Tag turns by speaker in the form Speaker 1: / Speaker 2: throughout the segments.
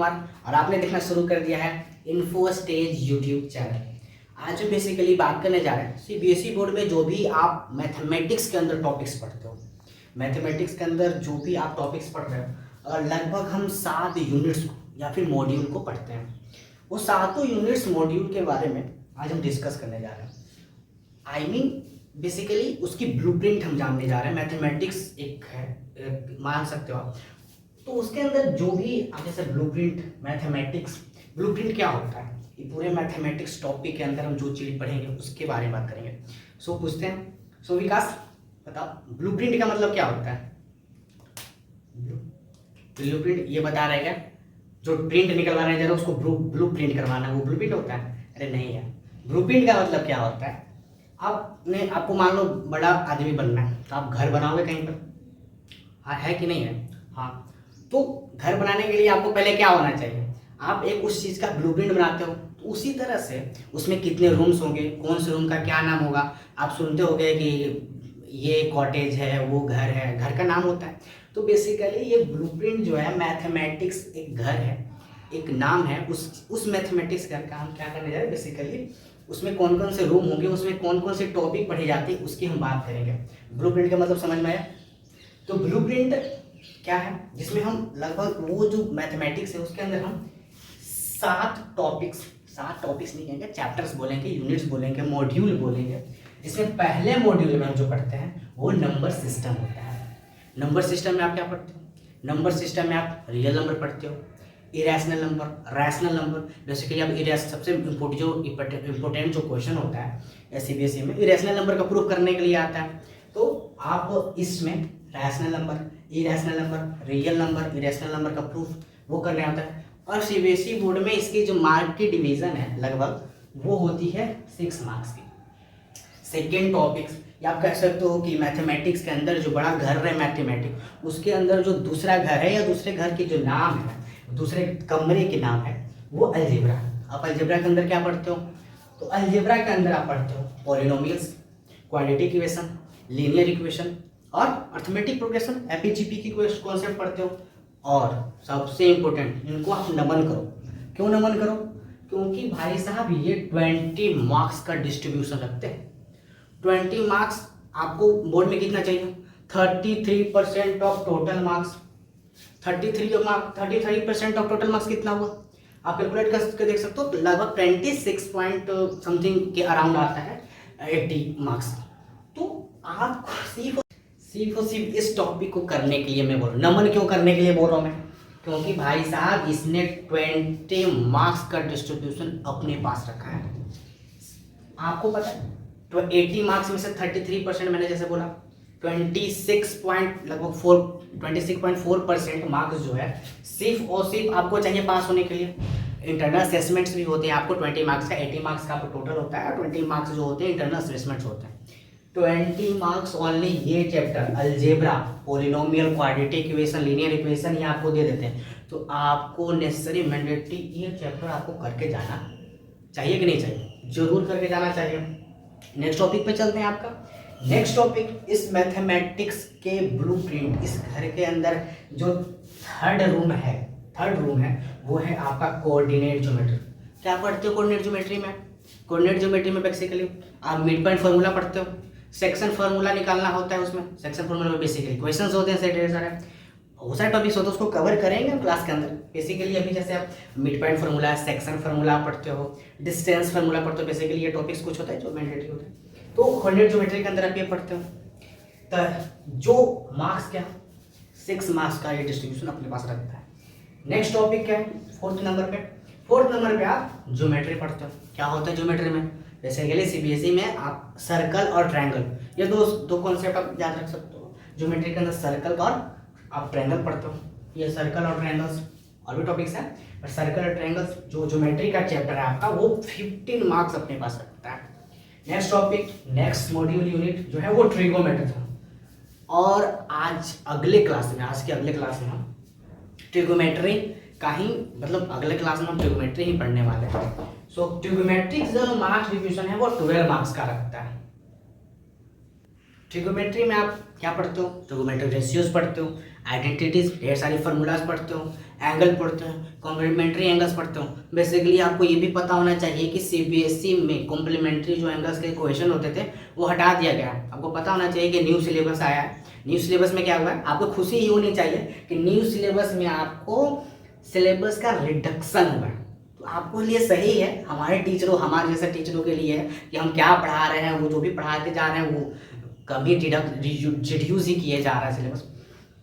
Speaker 1: कुमार और आपने देखना शुरू कर दिया है इन्फो स्टेज यूट्यूब चैनल। आज हम बेसिकली बात करने जा रहे हैं सीबीएसई बोर्ड में जो भी आप मैथमेटिक्स के अंदर टॉपिक्स पढ़ते हो, मैथमेटिक्स के अंदर जो भी आप टॉपिक्स पढ़ रहे हो, लगभग हम 7 यूनिट्स या फिर मॉड्यूल को पढ़ते हैं। वो 7 यूनिट्स मॉड्यूल के बारे में आज हम डिस्कस करने जा रहे हैं। आई मीन बेसिकली उसकी ब्लूप्रिंट हम जानने जा रहे हैं। मैथमेटिक्स एक है, मान सकते हो आप। तो उसके अंदर जो भी आप जैसे ब्लूप्रिंट, मैथमेटिक्स ब्लूप्रिंट क्या होता है, ये पूरे मैथमेटिक्स टॉपिक के अंदर हम जो चीज़ पढ़ेंगे उसके बारे में बात करेंगे। सो पूछते हैं, सो विकास बताओ ब्लूप्रिंट का मतलब क्या होता है। ब्लूप्रिंट ये बता रहे क्या, जो प्रिंट निकलवाने जा रहे उसको ब्लूप्रिंट करवाना है, वो ब्लूप्रिंट होता है? अरे नहीं है। ब्लूप्रिंट का मतलब क्या होता है, आपको मान लो बड़ा आदमी बनना है तो आप घर बनाओगे कहीं पर, हाँ है कि नहीं है? हाँ। तो घर बनाने के लिए आपको पहले क्या होना चाहिए, आप एक उस चीज़ का ब्लूप्रिंट बनाते हो। तो उसी तरह से उसमें कितने रूम्स होंगे, कौन से रूम का क्या नाम होगा। आप सुनते होंगे कि ये कॉटेज है, वो घर है, घर का नाम होता है। तो बेसिकली ये ब्लूप्रिंट जो है, मैथमेटिक्स एक घर है, एक नाम है। उस मैथमेटिक्स घर का हम क्या करने जा रहे हैं, बेसिकली उसमें कौन कौन से रूम होंगे, उसमें कौन कौन से टॉपिक पढ़े जाते हैं, उसकी हम बात करेंगे। ब्लूप्रिंट का मतलब समझ में आया? तो ब्लूप्रिंट क्या है, जिसमें हम लगभग वो जो मैथमेटिक्स है उसके अंदर हम 7 टॉपिक्स नहीं कहेंगे, चैप्टर्स बोलेंगे, यूनिट्स बोलेंगे, मॉड्यूल बोलेंगे। इसमें पहले मॉड्यूल में हम जो पढ़ते हैं वो नंबर सिस्टम होता है। नंबर सिस्टम में आप क्या पढ़ते हो? नंबर सिस्टम में आप रियल नंबर पढ़ते हो, irrational number, rational number. Basically आप सबसे इम्पोर्टेंट जो क्वेश्चन होता है सीबीएसई में, इरेशनल नंबर का प्रूफ करने के लिए आता है। तो आप इसमें rational number, irrational number, real number, irrational number का प्रूफ वो करने आता है। और सीबीएसई बोर्ड में इसकी जो मार्क की डिवीज़न है लगभग वो होती है 6 मार्क्स की। सेकेंड टॉपिक्स, या आप कह सकते हो कि मैथमेटिक्स के अंदर जो बड़ा घर है मैथमेटिक्स, उसके अंदर जो दूसरा घर है या दूसरे घर के जो नाम है, दूसरे कमरे के नाम है, वो अलजेब्रा। आप अलजेब्रा के अंदर क्या पढ़ते हो? तो अलजेब्रा के अंदर आप पढ़ते हो polynomials, quadratic equation, linear equation और अर्थमेटिक प्रोग्रेशन, एपीजीपी की कॉन्सेप्ट पढ़ते हो। और सबसे इंपॉर्टेंट, इनको आप नमन करो। क्यों नमन करो? क्योंकि भाई साहब ये 20 मार्क्स का डिस्ट्रीब्यूशन रखते हैं। 20 मार्क्स आपको बोर्ड में कितना चाहिए? 33% of total marks. 33% of total marks कितना हुआ? आप कैलकुलेट करके देख सकते हो, तो लगभग 26 पॉइंट समथिंग के अराउंड आता है 80 मार्क्स। तो आप सिर्फ इस टॉपिक को करने के लिए मैं बोल रहा हूँ। नमन क्यों करने के लिए बोल रहा हूँ मैं? क्योंकि भाई साहब इसने 20 मार्क्स का डिस्ट्रीब्यूशन अपने पास रखा है। आपको पता है, तो 80 मार्क्स में से 33% मैंने जैसे बोला, 26.4% मार्क्स जो है सिर्फ और सिर्फ आपको चाहिए पास होने के लिए। इंटरनल असेसमेंट्स भी होते हैं आपको 20 मार्क्स का, 80 मार्क्स का आपको टोटल होता है और 20 मार्क्स जो होते हैं इंटरनल असेसमेंट्स होते हैं। 20 मार्क्स ओनली ये chapter algebra, polynomial, quadratic equation, linear equation ये आपको दे देते हैं। तो आपको नेसेसरी मैंडेटरी ये चैप्टर आपको करके जाना चाहिए कि नहीं चाहिए? जरूर करके जाना चाहिए। नेक्स्ट टॉपिक पे चलते हैं। आपका नेक्स्ट टॉपिक, इस मैथमेटिक्स के ब्लूप्रिंट, इस घर के अंदर जो थर्ड रूम है वो है आपका कोऑर्डिनेट ज्योमेट्री। क्या पढ़ते हो कोऑर्डिनेट ज्योमेट्री में? कोऑर्डिनेट ज्योमेट्री में बेसिकली आप मिड पॉइंट फार्मूला पढ़ते हो, सेक्शन फार्मूला निकालना होता है उसमें। सेक्शन फार्मूला में बेसिकली क्वेश्चंस होते हैं ढेर सारे, बहुत सारे टॉपिक्स होते हैं, उसको कवर करेंगे हम क्लास के अंदर। बेसिकली अभी जैसे आप mid point formula, section formula पढ़ते हो, डिस्टेंस फार्मूला पढ़ते हो, बेसिकली ये टॉपिक्स कुछ होता है जो मैंडेटरी होता है। तो कोऑर्डिनेट ज्योमेट्री के अंदर आप ये पढ़ते हो। तो जो मार्क्स क्या, 6 मार्क्स का ये डिस्ट्रीब्यूशन अपने पास रखता है। नेक्स्ट टॉपिक क्या है? 4th नंबर पे आप ज्योमेट्री पढ़ते हो। क्या होता है ज्योमेट्री में? बेसिकली सीबीएसई में आप सर्कल और ट्रायंगल, ये दो कॉन्सेप्ट आप याद रख सकते हो। ज्योमेट्री के अंदर सर्कल और आप ट्रायंगल पढ़ते हो। ये सर्कल और ट्रायंगल्स और भी टॉपिक्स हैं, पर सर्कल और ट्रायंगल्स जो ज्योमेट्री का चैप्टर है आपका, वो 15 मार्क्स अपने पास रखता है। Next topic, next module unit जो है वो ट्रिगोमेट्री था। और आज के अगले क्लास में हम ट्रिगोमेट्री का ही, मतलब अगले क्लास में हम ट्रिगोमेट्री ही पढ़ने वाले हैं। सो ट्रिगोमेट्रिक जो मार्क्स डिवीजन है वो 12 मार्क्स का रखता है। ट्रिगोमेट्री में आप क्या पढ़ते हो? ट्रिगोमेट्रिक रेशियोज पढ़ते हो, आइडेंटिटीज, ढेर सारी फार्मूलाज पढ़ते हो, एंगल पढ़ते हो, कॉम्प्लीमेंट्री एंगल्स पढ़ते हो। बेसिकली आपको ये भी पता होना चाहिए कि सीबीएसई में कॉम्प्लीमेंट्री जो एंगल्स के क्वेश्चन होते थे वो हटा दिया गया है। आपको पता होना चाहिए कि न्यू सिलेबस आया है। न्यू सिलेबस में क्या हुआ है, आपको खुशी ही होनी चाहिए कि न्यू सिलेबस में आपको सिलेबस का रिडक्शन हुआ है। तो आपको लिए सही है, हमारे टीचरों, हमारे जैसे टीचरों के लिए है कि हम क्या पढ़ा रहे हैं, वो जो भी पढ़ाते जा रहे हैं वो कम ही रिड्यूस ही किए जा रहा है सिलेबस,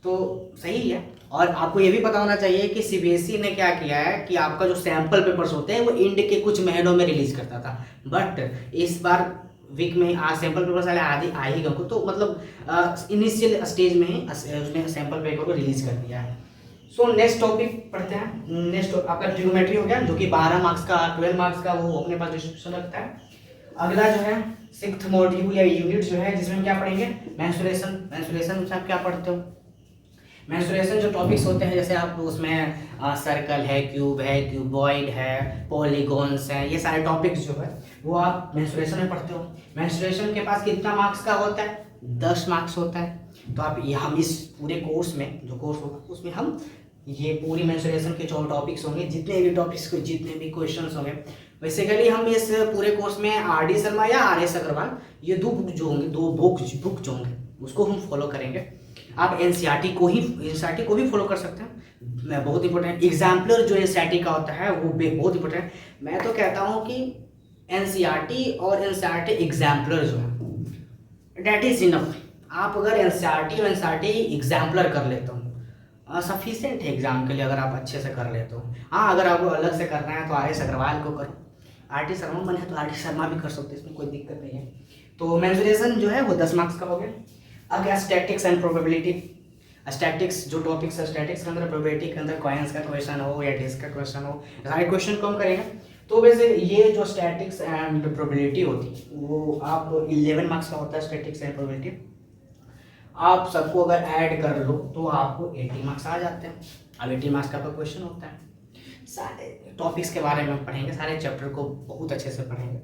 Speaker 1: तो सही है। और आपको ये भी पता होना चाहिए कि सीबीएसई ने क्या किया है कि आपका जो सैम्पल पेपर्स होते हैं वो इंड के कुछ महीनों में रिलीज करता था, बट इस बार वीक में आज सैम्पल पेपर साले आदि आ ही गए, तो मतलब इनिशियल स्टेज में ही उसने सैम्पल पेपर को रिलीज कर दिया है। सो नेक्स्ट टॉपिक पढ़ते हैं। नेक्स्ट आपका ट्रिग्नोमेट्री हो गया, जो कि 12 मार्क्स का 12 मार्क्स का वो अपने पास डिस्क्रिप्शन रखता है। अगला जो है 6th मॉड्यूल या यूनिट जो है, जिसमें क्या पढ़ेंगे, मेंस्ट्रुएशन। मेंस्ट्रुएशन में आप क्या पढ़ते हो, मेंस्ट्रुएशन जो टॉपिक्स होते हैं, जैसे आप उसमें सर्कल है, क्यूबॉइड है, पॉलीगॉन्स हैं, ये सारे टॉपिक्स जो है वो आप मेंस्ट्रुएशन में पढ़ते हो। मेंस्ट्रुएशन के पास कितना मार्क्स का होता है, 10 मार्क्स होता है। तो आप ये हम इस पूरे कोर्स में, जो कोर्स होगा उसमें हम ये पूरी मेंस्ट्रुएशन के जो टॉपिक्स होंगे, जितने भी टॉपिक्स को, जितने भी क्वेश्चंस होंगे, बेसिकली हम इस पूरे कोर्स में आर डी शर्मा या आर एस अग्रवाल, ये दो बुक जो होंगे, दो बुक जो होंगे उसको हम फॉलो करेंगे। आप एनसीईआरटी को ही फॉलो कर सकते हैं। बहुत इंपॉर्टेंट एग्जाम्पलर जो एनसीईआरटी का होता है वो बहुत इंपॉर्टेंट है। मैं तो कहता हूँ कि एनसीईआरटी और एनसीईआरटी एग्जाम्पलर जो है डैट इज इनफ। आप अगर एनसीईआरटी और एनसीईआरटी एग्जाम्पलर कर लेते हो, सफिशिएंट है एग्जाम के लिए, अगर आप अच्छे से कर लेते हो। हाँ, अगर आपको अलग से करना है तो आर एस अग्रवाल को करो, आर टी शर्मा बने तो आर टी शर्मा भी कर सकते हैं, इसमें कोई दिक्कत नहीं है। तो मेंस्ट्रुएशन जो है वो 10 मार्क्स का हो गया। अगर स्टैटिक्स एंड प्रोबेबिलिटी, स्टैटिक्स जो टॉपिक्स है, स्टैटिक्स के अंदर प्रोबेबिलिटी के अंदर कॉइन्स का क्वेश्चन हो या डिस्क का क्वेश्चन हो, सारे क्वेश्चन को हम करेंगे। तो वैसे ये जो स्टैटिक्स एंड प्रोबेबिलिटी होती है वो आप 11 मार्क्स का होता है, स्टैटिक्स एंड प्रोबेबिलिटी। आप सबको अगर ऐड कर लो तो आपको 80 मार्क्स आ जाते हैं। अब 80 मार्क्स का आपका क्वेश्चन होता है। सारे टॉपिक्स के बारे में पढ़ेंगे, सारे चैप्टर को बहुत अच्छे से पढ़ेंगे।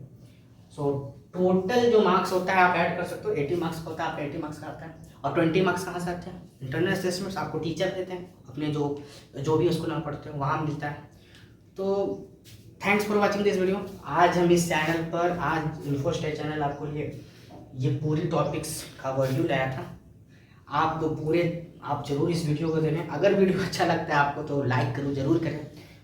Speaker 1: सो टोटल जो मार्क्स होता है आप ऐड कर सकते हो, 80 मार्क्स का होता है, आपका 80 मार्क्स का आता है। और 20 मार्क्स कहाँ से आते हैं, इंटरनल असेसमेंट्स आपको टीचर देते हैं, अपने जो भी स्कूल में पढ़ते हो वहाँ मिलता है। तो thanks for watching this video. आज हम इस चैनल पर, आज इन्फोस्टेट चैनल आपको लिए ये पूरी टॉपिक्स का वर्ड्यू लाया था। आप तो पूरे, आप जरूर इस वीडियो को देखें। अगर वीडियो अच्छा लगता है आपको तो लाइक करो, जरूर करें।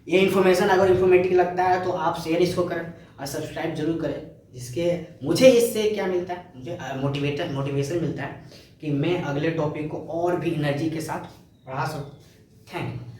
Speaker 1: ये इन्फॉर्मेशन अगर इन्फॉर्मेटिव लगता है तो आप शेयर इसको करें और सब्सक्राइब जरूर करें, जिसके मुझे इससे क्या मिलता है, मुझे मोटिवेशन मिलता है कि मैं अगले टॉपिक को और भी एनर्जी के साथ पढ़ा सकूँ। Thank you.